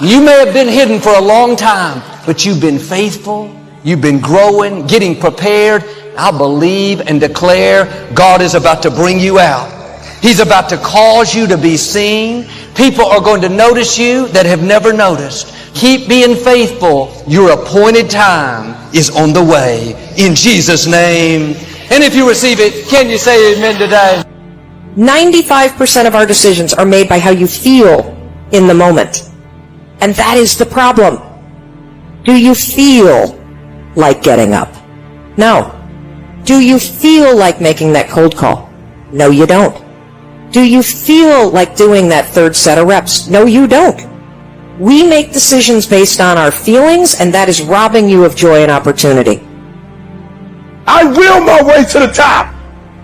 You may have been hidden for a long time, but you've been faithful. You've been growing, getting prepared. I believe and declare God is about to bring you out. He's about to cause you to be seen. People are going to notice you that have never noticed. Keep being faithful. Your appointed time is on the way. In Jesus' name. And if you receive it, can you say amen today? 95% of our decisions are made by how you feel in the moment. And that is the problem. Do you feel like getting up? No. Do you feel like making that cold call? No, you don't. Do you feel like doing that third set of reps? No, you don't. We make decisions based on our feelings, and that is robbing you of joy and opportunity. I will my way to the top.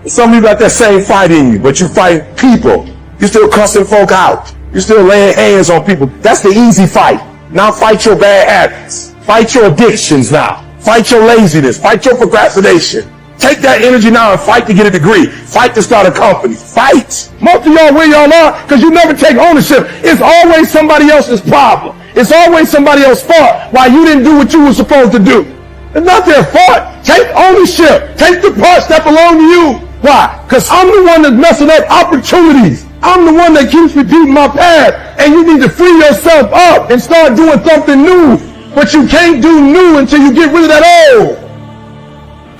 Some of you got that same fight in you, but you fight people. You're still cussing folk out. You're still laying hands on people. That's the easy fight. Now fight your bad habits. Fight your addictions now. Fight your laziness. Fight your procrastination. Take that energy now and fight to get a degree. Fight to start a company. Fight. Most of y'all where y'all are because you never take ownership. It's always somebody else's problem. It's always somebody else's fault why you didn't do what you were supposed to do. It's not their fault. Take ownership. Take the parts that belong to you. Why? Because I'm the one that's messing up opportunities. I'm the one that keeps repeating my past. And you need to free yourself up and start doing something new. But you can't do new until you get rid of that old.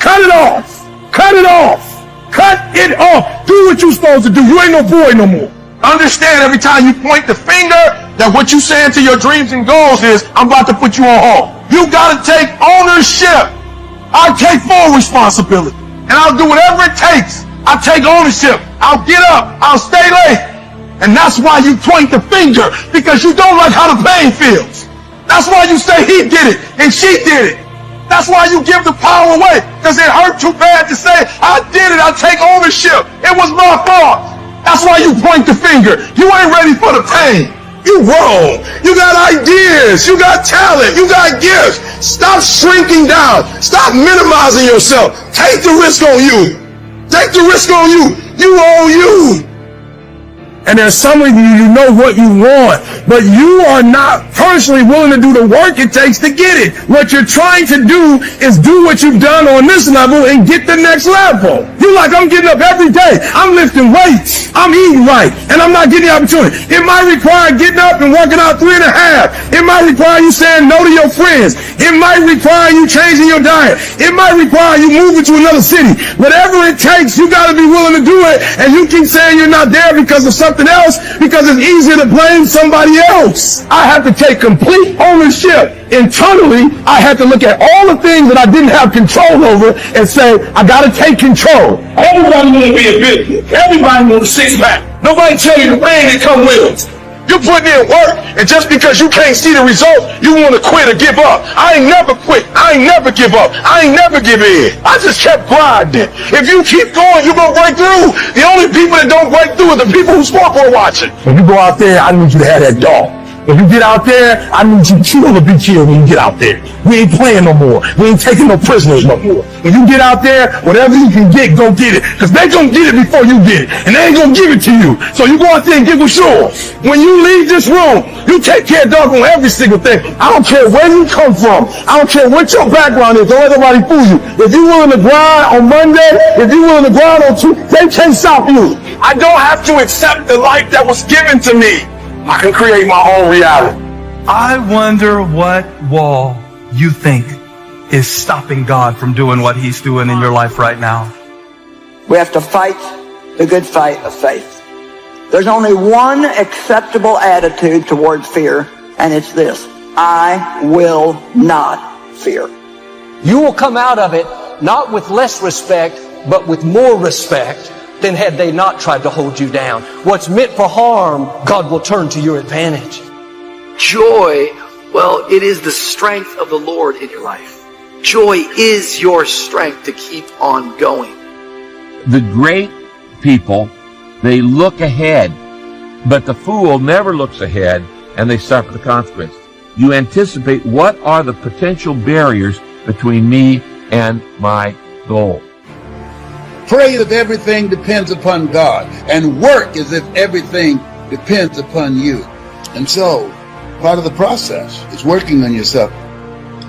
Cut it off. Cut it off. Cut it off. Do what you're supposed to do. You ain't no boy no more. Understand every time you point the finger that what you saying to your dreams and goals is, I'm about to put you on hold. You got to take ownership. I'll take full responsibility. And I'll do whatever it takes. I'll take ownership. I'll get up. I'll stay late. And that's why you point the finger, because you don't like how the pain feels. That's why you say he did it and she did it. That's why you give the power away, because it hurt too bad to say, I did it, I take ownership. It was my fault. That's why you point the finger. You ain't ready for the pain. You wrong. You got ideas. You got talent. You got gifts. Stop shrinking down. Stop minimizing yourself. Take the risk on you. Take the risk on you. You own you. And there's some of you, you know what you want, but you are not personally willing to do the work it takes to get it. What you're trying to do is do what you've done on this level and get the next level. You're like, I'm getting up every day. I'm lifting weights. I'm eating right. And I'm not getting the opportunity. It might require getting up and working out 3.5. It might require you saying no to your friends. It might require you changing your diet. It might require you moving to another city. Whatever it takes, you got to be willing to do it. And you keep saying you're not there because of something else, because it's easier to blame somebody else. I have to take complete ownership. Internally, I had to look at all the things that I didn't have control over and say, I got to take control. Everybody want to be a business. Everybody want a six-pack. Nobody tell you the pain that come with it. You're putting in work, and just because you can't see the results, you want to quit or give up. I ain't never quit. I ain't never give up. I ain't never give in. I just kept grinding. If you keep going, you're going to break through. The only people that don't break through are the people who sport are watching. When you go out there, I need you to have that dog. If you get out there, I need you to be killed when you get out there. We ain't playing no more. We ain't taking no prisoners no more. When you get out there, whatever you can get, go get it. Because they gonna get it before you get it. And they ain't gonna give it to you. So you go out there and get what's yours. When you leave this room, you take care of dog on every single thing. I don't care where you come from. I don't care what your background is. Don't let nobody fool you. If you're willing to grind on Monday, if you're willing to grind on Tuesday, they can't stop you. I don't have to accept the life that was given to me. I can create my own reality. I wonder what wall you think is stopping God from doing what he's doing in your life right now. We have to fight the good fight of faith. There's only one acceptable attitude toward fear, and it's this: I will not fear. You will come out of it not with less respect, but with more respect than had they not tried to hold you down. What's meant for harm, God will turn to your advantage. Joy, well, it is the strength of the Lord in your life. Joy is your strength to keep on going. The great people, they look ahead, but the fool never looks ahead, and they suffer the consequence. You anticipate what are the potential barriers between me and my goal. Pray as if everything depends upon God, and work as if everything depends upon you. And so, part of the process. It's working on yourself.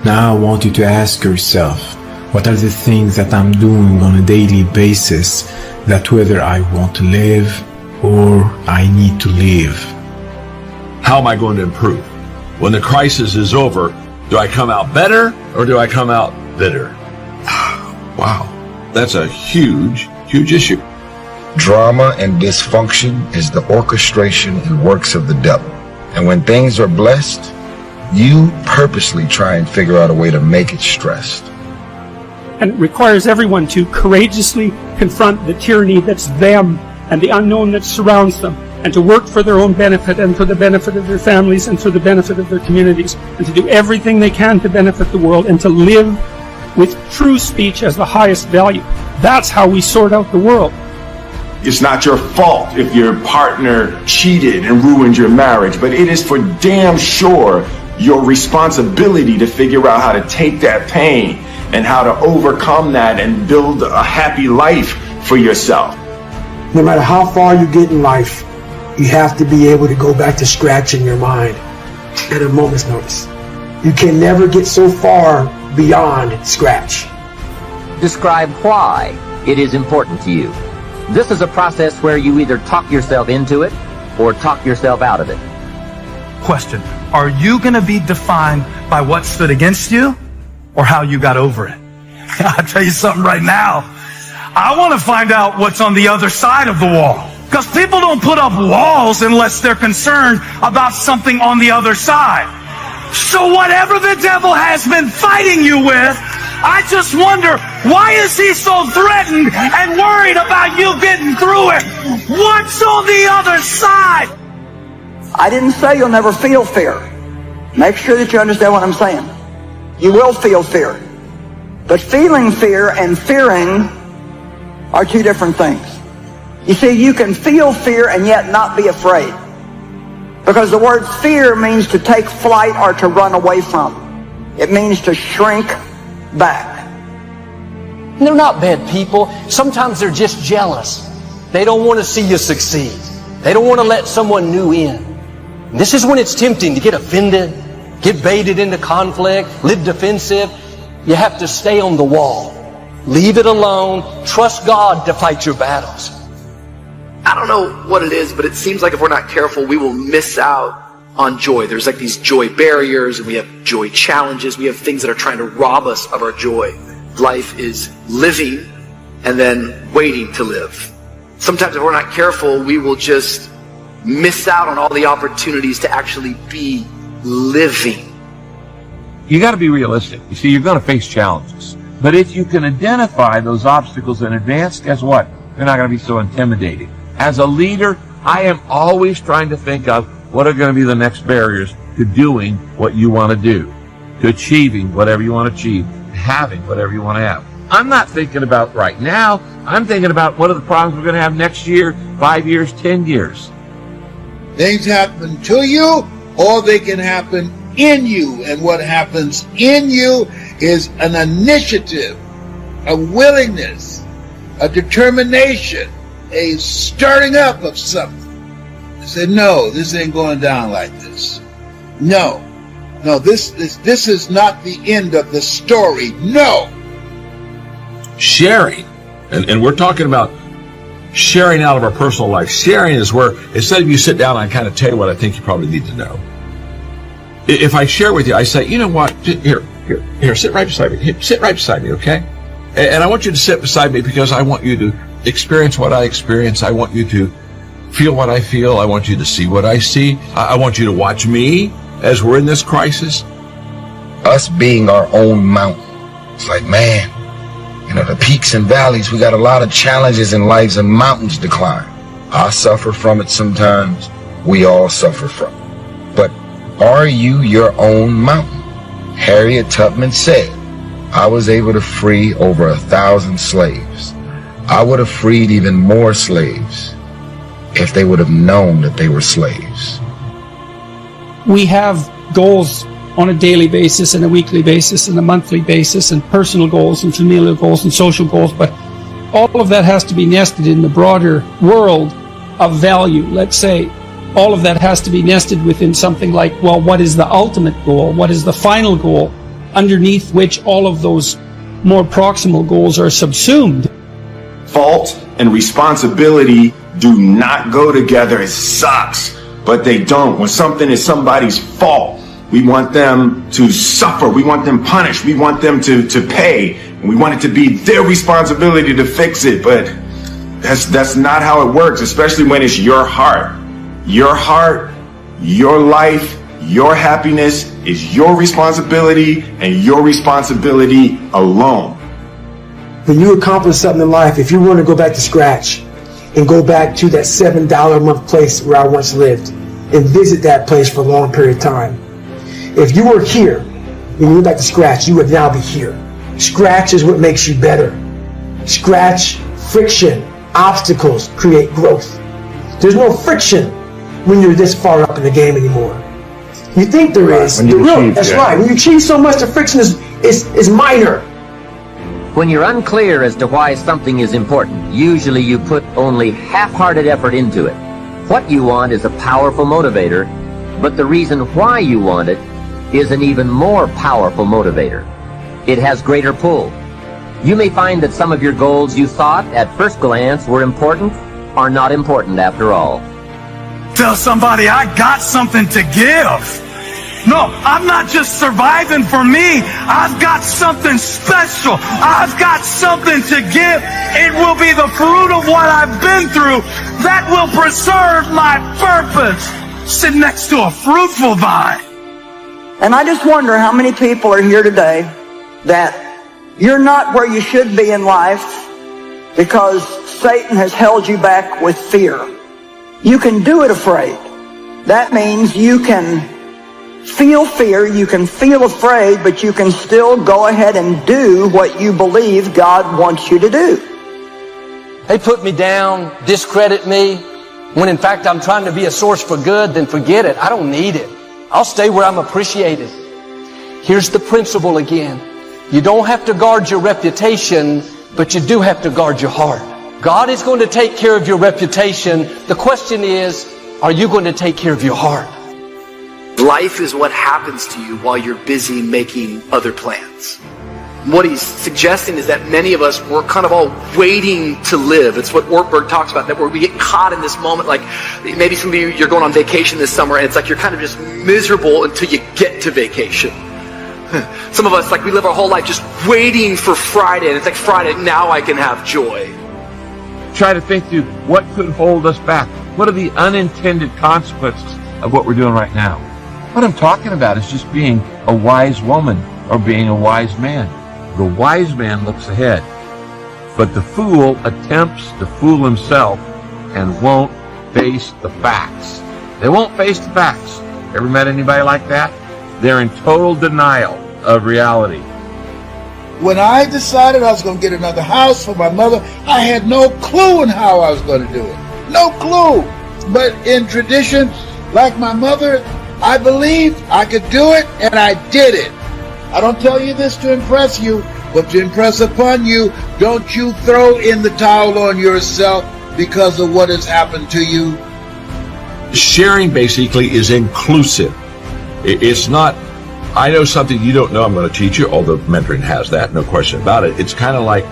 Now I want you to ask yourself, what are the things that I'm doing on a daily basis that whether I want to live or I need to live? How am I going to improve? When the crisis is over, do I come out better or do I come out bitter? Wow, that's a huge, huge issue. Drama and dysfunction is the orchestration and works of the devil. And when things are blessed, you purposely try and figure out a way to make it stressed. And it requires everyone to courageously confront the tyranny that's them and the unknown that surrounds them, and to work for their own benefit and for the benefit of their families and for the benefit of their communities, and to do everything they can to benefit the world and to live with true speech as the highest value. That's how we sort out the world. It's not your fault if your partner cheated and ruined your marriage, but it is for damn sure your responsibility to figure out how to take that pain and how to overcome that and build a happy life for yourself. No matter how far you get in life, you have to be able to go back to scratch in your mind at a moment's notice. You can never get so far beyond scratch. Describe why it is important to you. This is a process where you either talk yourself into it or talk yourself out of it. Question, are you going to be defined by what stood against you or how you got over it? I'll tell you something right now. I want to find out what's on the other side of the wall. Because people don't put up walls unless they're concerned about something on the other side. So whatever the devil has been fighting you with, I just wonder, why is he so threatened and worried about you getting through it? What's on the other side? I didn't say you'll never feel fear. Make sure that you understand what I'm saying. You will feel fear. But feeling fear and fearing are two different things. You see, you can feel fear and yet not be afraid. Because the word fear means to take flight or to run away from. It means to shrink back. And they're not bad people. Sometimes they're just jealous. They don't want to see you succeed. They don't want to let someone new in. And this is when it's tempting to get offended, get baited into conflict, live defensive. You have to stay on the wall. Leave it alone. Trust God to fight your battles. I don't know what it is, but it seems like if we're not careful, we will miss out on joy. There's like these joy barriers, and we have joy challenges. We have things that are trying to rob us of our joy. Life is living and then waiting to live. Sometimes if we're not careful, we will just miss out on all the opportunities to actually be living. You got to be realistic. You see, you're going to face challenges. But if you can identify those obstacles in advance, guess what? They're not going to be so intimidating. As a leader, I am always trying to think of what are going to be the next barriers to doing what you want to do, to achieving whatever you want to achieve, having whatever you want to have. I'm not thinking about right now. I'm thinking about what are the problems we're going to have next year, 5 years, 10 years. Things happen to you, or they can happen in you. And what happens in you is an initiative, a willingness, a determination, a stirring up of something. I said, no, this ain't going down like this. No, this is not the end of the story. No. Sharing, and we're talking about sharing out of our personal life. Sharing is where, instead of you sit down, I kind of tell you what I think you probably need to know. If I share with you, I say, you know what, here, sit right beside me. Sit right beside me, okay? And I want you to sit beside me because I want you to experience what I experience. I want you to feel what I feel. I want you to see what I see. I want you to watch me as we're in this crisis. Us being our own mountain. It's like, man, the peaks and valleys, we got a lot of challenges in lives and mountains to climb. I suffer from it sometimes. We all suffer from it. But are you your own mountain? Harriet Tubman said, I was able to free over 1,000 slaves. I would have freed even more slaves if they would have known that they were slaves. We have goals on a daily basis and a weekly basis and a monthly basis, and personal goals and familial goals and social goals, but all of that has to be nested in the broader world of value. Let's say all of that has to be nested within something like, well, what is the ultimate goal? What is the final goal underneath which all of those more proximal goals are subsumed? Fault and responsibility do not go together. It sucks, but they don't. When something is somebody's fault, we want them to suffer. We want them punished. We want them to pay. And we want it to be their responsibility to fix it. But that's not how it works, especially when it's your heart. Your heart, your life, your happiness is your responsibility and your responsibility alone. When you accomplish something in life, if you want to go back to scratch and go back to that $7 a month place where I once lived and visit that place for a long period of time, if you were here and you went back to scratch, you would now be here. Scratch is what makes you better. Scratch, friction, obstacles create growth. There's no friction when you're this far up in the game anymore. You think there is. That's right. When you achieve so much, the friction is minor. When you're unclear as to why something is important, usually you put only half-hearted effort into it. What you want is a powerful motivator, but the reason why you want it is an even more powerful motivator. It has greater pull. You may find that some of your goals you thought at first glance were important are not important after all. Tell somebody I got something to give. No, I'm not just surviving for me. I've got something special. I've got something to give. It will be the fruit of what I've been through that will preserve my purpose. Sit next to a fruitful vine. And I just wonder how many people are here today that you're not where you should be in life because Satan has held you back with fear. You can do it afraid. That means you can feel fear, you can feel afraid, but you can still go ahead and do what you believe God wants you to do. They put me down, discredit me, when in fact I'm trying to be a source for good, then forget it. I don't need it. I'll stay where I'm appreciated. Here's the principle again. You don't have to guard your reputation, but you do have to guard your heart. God is going to take care of your reputation. The question is, are you going to take care of your heart? Life is what happens to you while you're busy making other plans. What he's suggesting is that many of us, we're kind of all waiting to live. It's what Ortberg talks about, that we get caught in this moment. Like maybe some of you, you're going on vacation this summer and it's like you're kind of just miserable until you get to vacation. Some of us, like we live our whole life just waiting for Friday, and it's like Friday, now I can have joy. Try to think through what could hold us back. What are the unintended consequences of what we're doing right now? What I'm talking about is just being a wise woman or being a wise man. The wise man looks ahead, but the fool attempts to fool himself and won't face the facts. They won't face the facts. Ever met anybody like that? They're in total denial of reality. When I decided I was going to get another house for my mother, I had no clue in how I was going to do it. No clue. But in tradition, like my mother, I believed I could do it, and I did it. I don't tell you this to impress you, but to impress upon you, don't you throw in the towel on yourself because of what has happened to you. Sharing basically is inclusive. It's not, I know something you don't know, I'm going to teach you, although mentoring has that, no question about it. It's kind of like,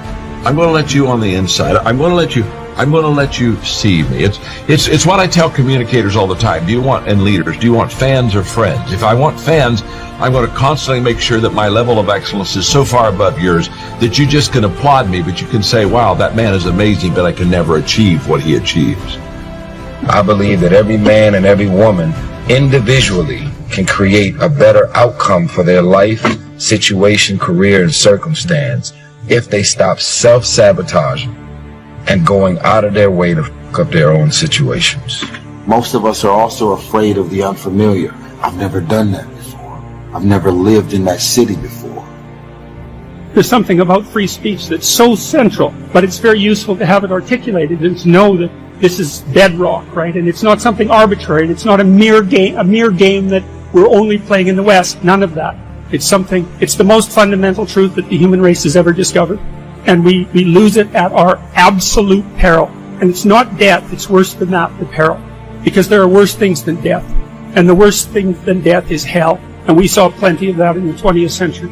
I'm going to let you on the inside. I'm going to let you see me. It's what I tell communicators all the time. And leaders, do you want fans or friends? If I want fans, I'm going to constantly make sure that my level of excellence is so far above yours that you just can applaud me, but you can say, wow, that man is amazing, but I can never achieve what he achieves. I believe that every man and every woman individually can create a better outcome for their life, situation, career, and circumstance if they stop self-sabotaging and going out of their way to fuck up their own situations. Most of us are also afraid of the unfamiliar. I've never done that before. I've never lived in that city before. There's something about free speech that's so central, but it's very useful to have it articulated and to know that this is bedrock, right? And it's not something arbitrary, and it's not a mere game that we're only playing in the West. None of that. It's the most fundamental truth that the human race has ever discovered. And we lose it at our absolute peril. And it's not death, it's worse than that, the peril. Because there are worse things than death. And the worst thing than death is hell. And we saw plenty of that in the 20th century.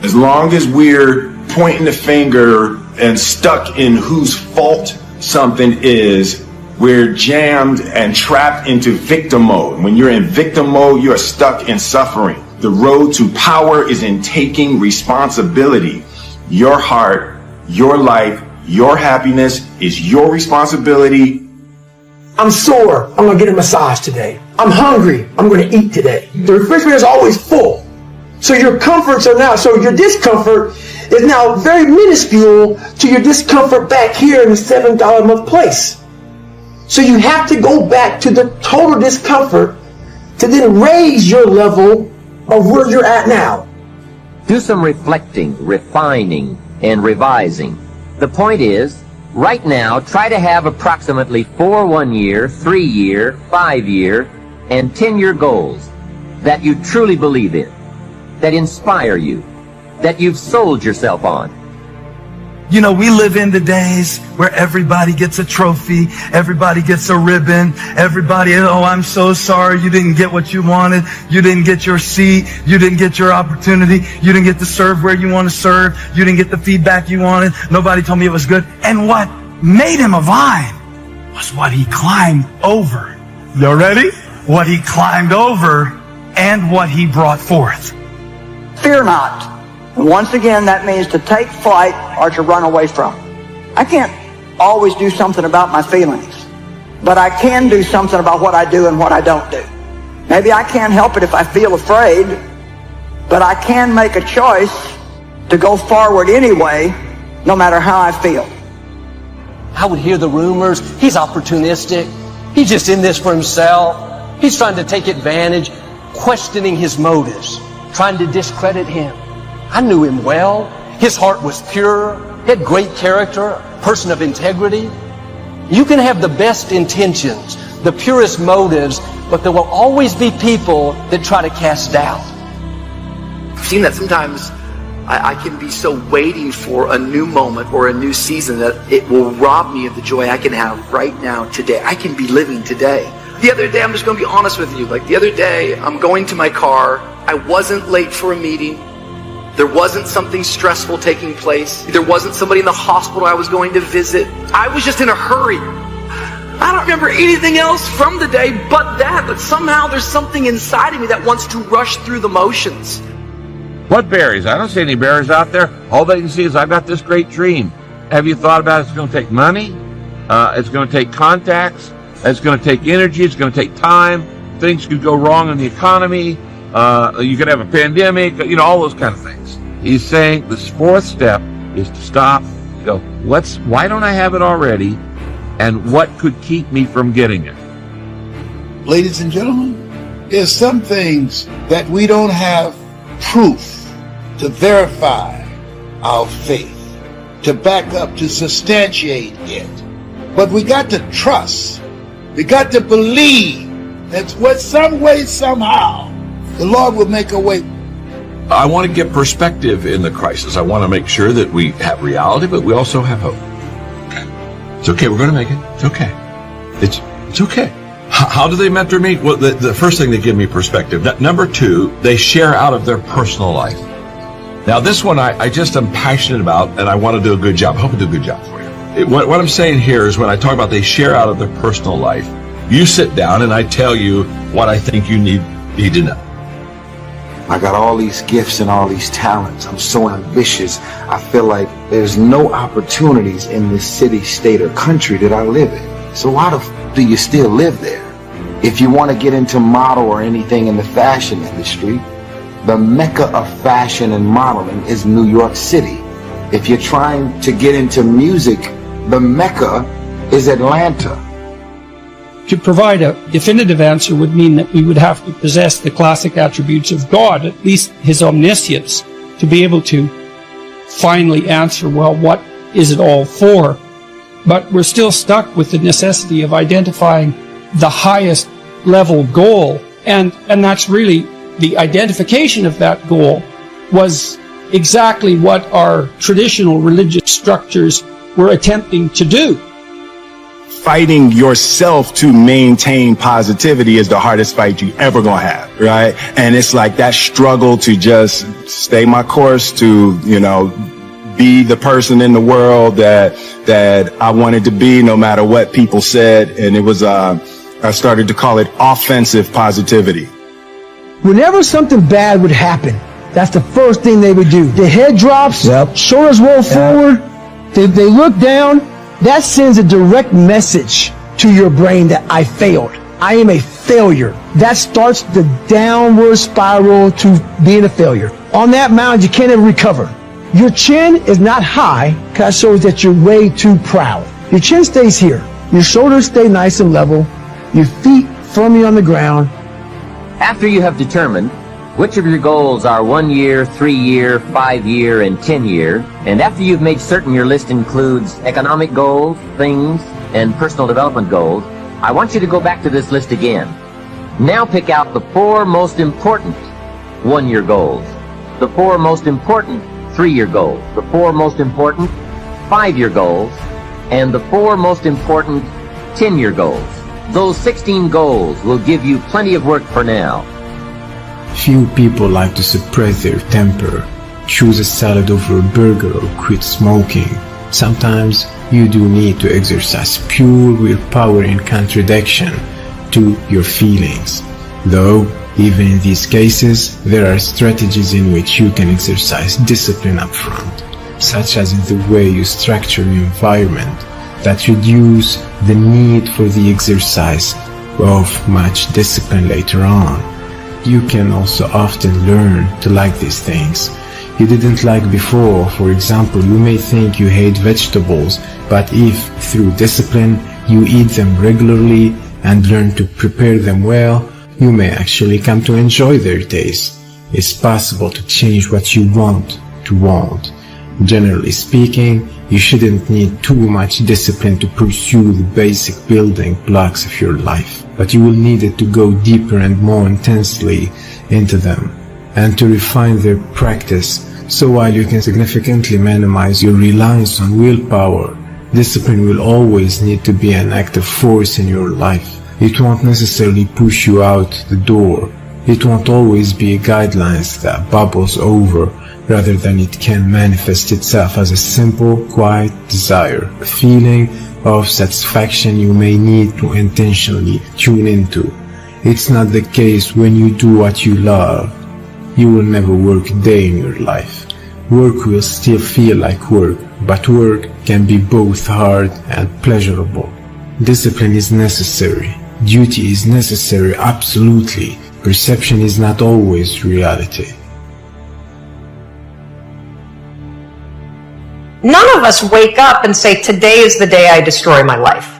As long as we're pointing the finger and stuck in whose fault something is, we're jammed and trapped into victim mode. When you're in victim mode, you're stuck in suffering. The road to power is in taking responsibility. Your heart, your life, your happiness is your responsibility. I'm sore. I'm going to get a massage today. I'm hungry. I'm going to eat today. The refrigerator is always full. So your comforts are now, so your discomfort is now very minuscule to your discomfort back here in the $7 a month place. So you have to go back to the total discomfort to then raise your level of where you're at now. Do some reflecting, refining, and revising. The point is, right now, try to have approximately 4 1-year, 3-year, 5-year, and 10-year goals that you truly believe in, that inspire you, that you've sold yourself on. You know, we live in the days where everybody gets a trophy, everybody gets a ribbon, everybody, oh, I'm so sorry you didn't get what you wanted, you didn't get your seat, you didn't get your opportunity, you didn't get to serve where you want to serve, you didn't get the feedback you wanted, nobody told me it was good. And what made him a vine was what he climbed over. You ready? What he climbed over and what he brought forth. Fear not. And once again, that means to take flight or to run away from. I can't always do something about my feelings, but I can do something about what I do and what I don't do. Maybe I can't help it if I feel afraid, but I can make a choice to go forward anyway, no matter how I feel. I would hear the rumors. He's opportunistic. He's just in this for himself. He's trying to take advantage, questioning his motives, trying to discredit him. I knew him well. His heart was pure. He had great character, a person of integrity. You can have the best intentions, the purest motives, but there will always be people that try to cast doubt. I've seen that sometimes. I can be so waiting for a new moment or a new season that it will rob me of the joy I can have right now, today. I can be living today. The other day, I'm just going to be honest with you. Like the other day, I'm going to my car. I wasn't late for a meeting. There wasn't something stressful taking place. There wasn't somebody in the hospital I was going to visit. I was just in a hurry. I don't remember anything else from the day but that. But somehow there's something inside of me that wants to rush through the motions. What berries? I don't see any berries out there. All they can see is I've got this great dream. Have you thought about it? It's going to take money. It's going to take contacts. It's going to take energy. It's going to take time. Things could go wrong in the economy. You could have a pandemic, all those kind of things. He's saying this fourth step is to stop, go, why don't I have it already? And what could keep me from getting it? Ladies and gentlemen, there's some things that we don't have proof to verify our faith, to back up, to substantiate it. But we got to trust. We got to believe that some way, somehow, the Lord will make a way. I want to get perspective in the crisis. I want to make sure that we have reality, but we also have hope. It's okay. We're going to make it. It's okay. It's okay. How do they mentor me? Well, the first thing, they give me perspective. Number 2, they share out of their personal life. Now, this one I just am passionate about, and I want to do a good job. I hope I do a good job for you. What I'm saying here is when I talk about they share out of their personal life, you sit down and I tell you what I think you need to know. I got all these gifts and all these talents. I'm so ambitious. I feel like there's no opportunities in this city, state, or country that I live in. So why do you still live there? If you want to get into model or anything in the fashion industry, the mecca of fashion and modeling is New York City. If you're trying to get into music, the mecca is Atlanta. To provide a definitive answer would mean that we would have to possess the classic attributes of God, at least his omniscience, to be able to finally answer, well, what is it all for? But we're still stuck with the necessity of identifying the highest level goal, and that's really the identification of that goal was exactly what our traditional religious structures were attempting to do. fighting yourself to maintain positivity is the hardest fight you ever gonna have, right? And it's like that struggle to just stay my course, to, you know, be the person in the world that I wanted to be, no matter what people said. And it was, I started to call it offensive positivity. Whenever something bad would happen, that's the first thing they would do. The head drops, shoulders roll forward, they look down. That sends a direct message to your brain that I failed. I am a failure. That starts the downward spiral to being a failure. On that mountain, you can't ever recover. Your chin is not high, because that shows that you're way too proud. Your chin stays here. Your shoulders stay nice and level. Your feet firmly on the ground. After you have determined which of your goals are 1 year, 3 year, 5 year, and 10 year, and after you've made certain your list includes economic goals, things, and personal development goals, I want you to go back to this list again. Now pick out the 4 most important 1-year goals, the 4 most important 3-year goals, the 4 most important 5-year goals, and the 4 most important 10-year goals. Those 16 goals will give you plenty of work for now. Few people like to suppress their temper, choose a salad over a burger, or quit smoking. Sometimes you do need to exercise pure willpower in contradiction to your feelings. Though, even in these cases, there are strategies in which you can exercise discipline up front, such as in the way you structure your environment, that reduce the need for the exercise of much discipline later on. You can also often learn to like these things you didn't like before. For example, you may think you hate vegetables, but if through discipline you eat them regularly and learn to prepare them well, you may actually come to enjoy their taste. It's possible to change what you want to want. Generally speaking, you shouldn't need too much discipline to pursue the basic building blocks of your life, but you will need it to go deeper and more intensely into them, and to refine their practice. So while you can significantly minimize your reliance on willpower, discipline will always need to be an active force in your life. It won't necessarily push you out the door. It won't always be a guidelines that bubbles over, rather than it can manifest itself as a simple, quiet desire, a feeling of satisfaction you may need to intentionally tune into. It's not the case when you do what you love. You will never work a day in your life. Work will still feel like work, but work can be both hard and pleasurable. Discipline is necessary. Duty is necessary, absolutely. Perception is not always reality. None of us wake up and say, today is the day I destroy my life.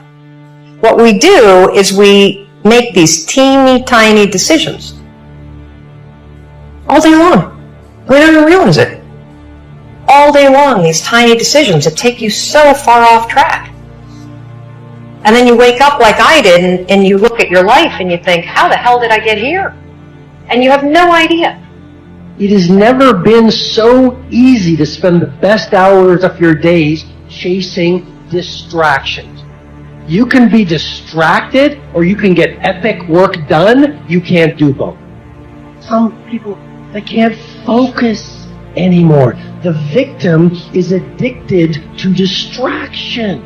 What we do is we make these teeny tiny decisions all day long. We don't even realize it. All day long, these tiny decisions that take you so far off track. And then you wake up like I did and you look at your life and you think, how the hell did I get here? And you have no idea. It has never been so easy to spend the best hours of your days chasing distractions. You can be distracted or you can get epic work done. You can't do both. Some people, they can't focus anymore. The victim is addicted to distraction.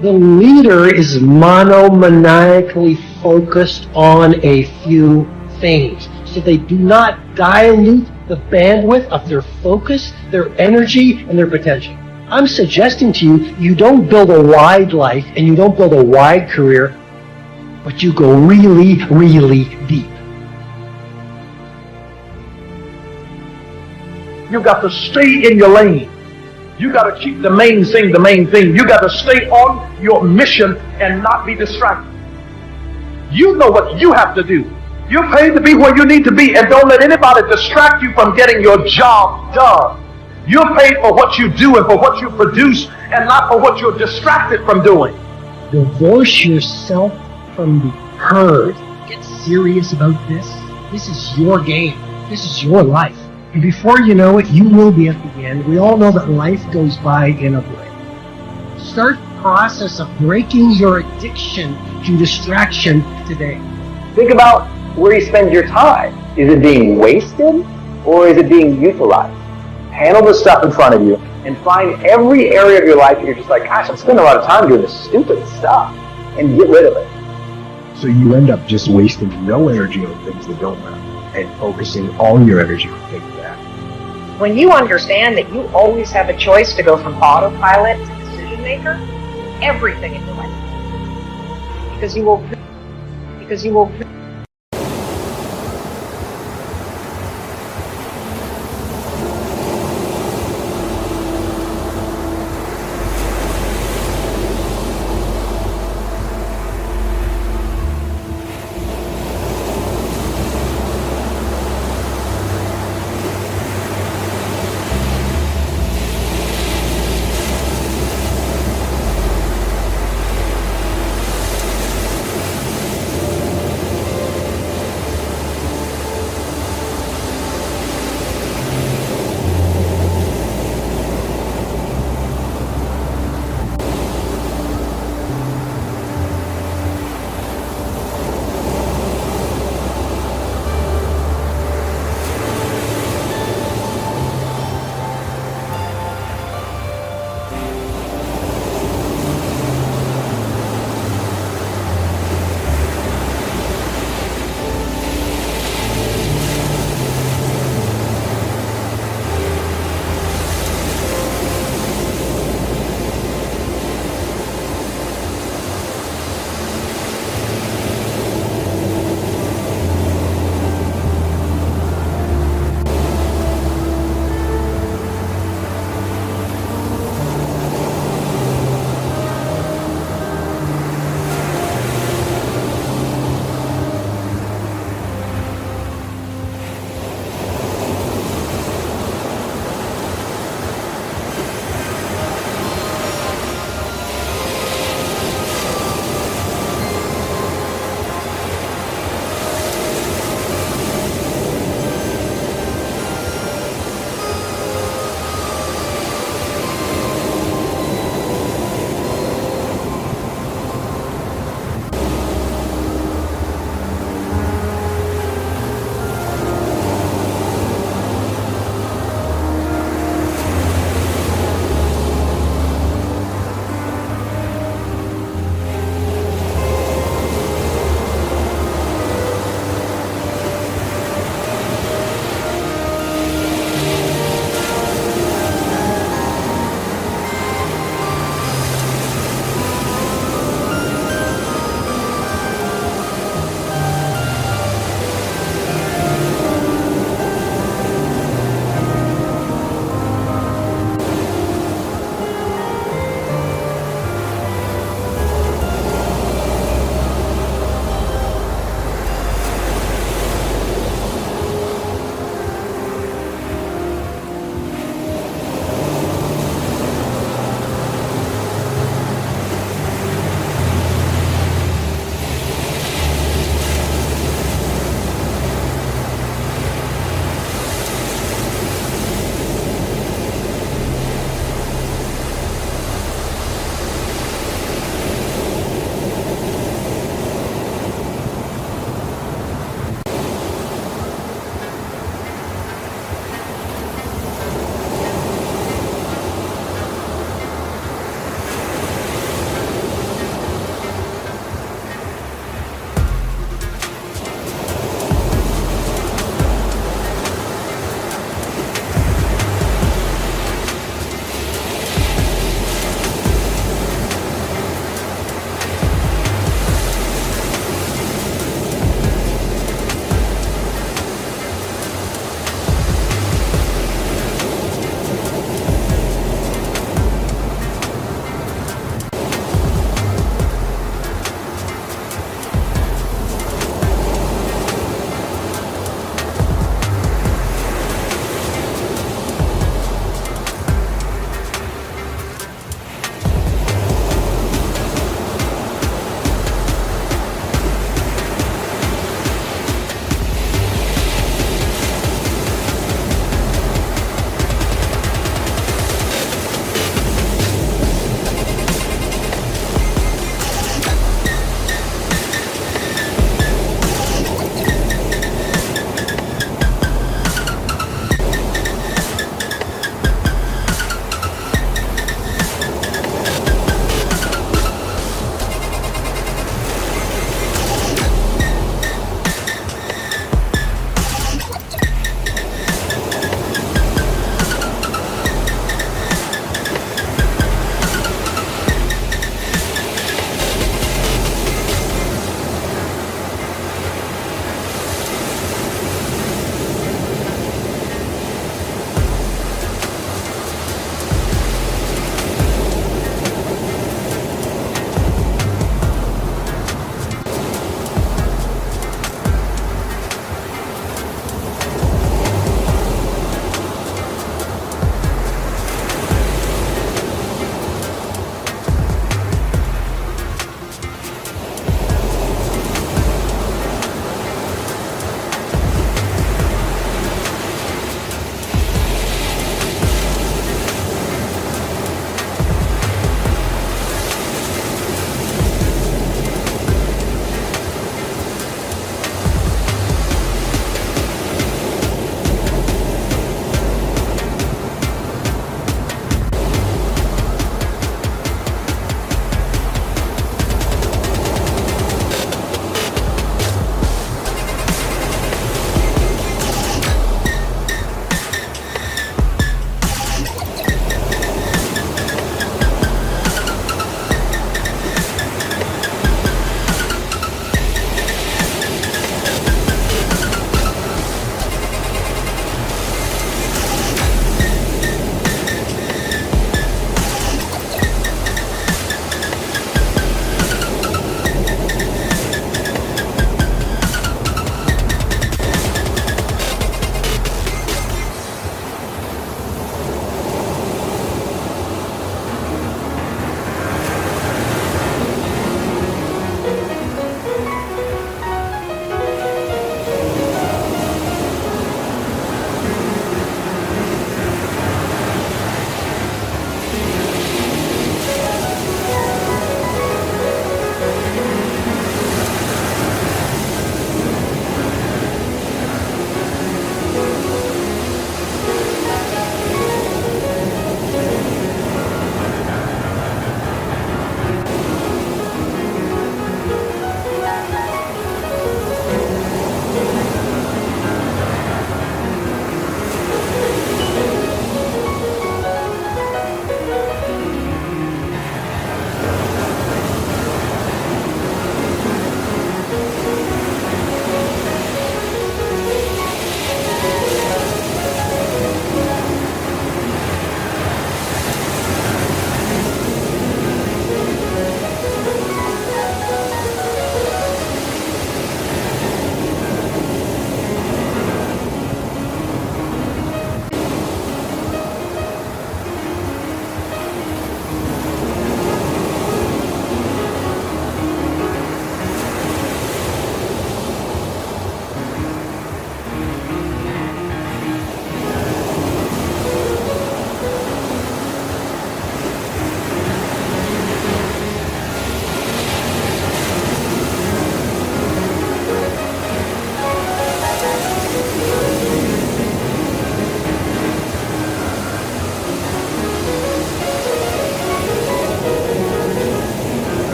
The leader is monomaniacally focused on a few things, so they do not dilute the bandwidth of their focus, their energy, and their potential. I'm suggesting to you, you don't build a wide life and you don't build a wide career, but you go really, really deep. You got to stay in your lane. You got to keep the main thing the main thing. You got to stay on your mission and not be distracted. You know what you have to do. You're paid to be where you need to be, and don't let anybody distract you from getting your job done. You're paid for what you do and for what you produce, and not for what you're distracted from doing. Divorce yourself from the herd. Get serious about this. This is your game. This is your life. And before you know it, you will be at the end. We all know that life goes by in a blink. Start process of breaking your addiction to distraction today. Think about where you spend your time. Is it being wasted or is it being utilized? Handle the stuff in front of you and find every area of your life that you're just like, gosh, I'm spending a lot of time doing this stupid stuff, and get rid of it. So you end up just wasting no energy on things that don't matter and focusing all your energy on things that matter. When you understand that you always have a choice to go from autopilot to decision maker, everything in your life, because you will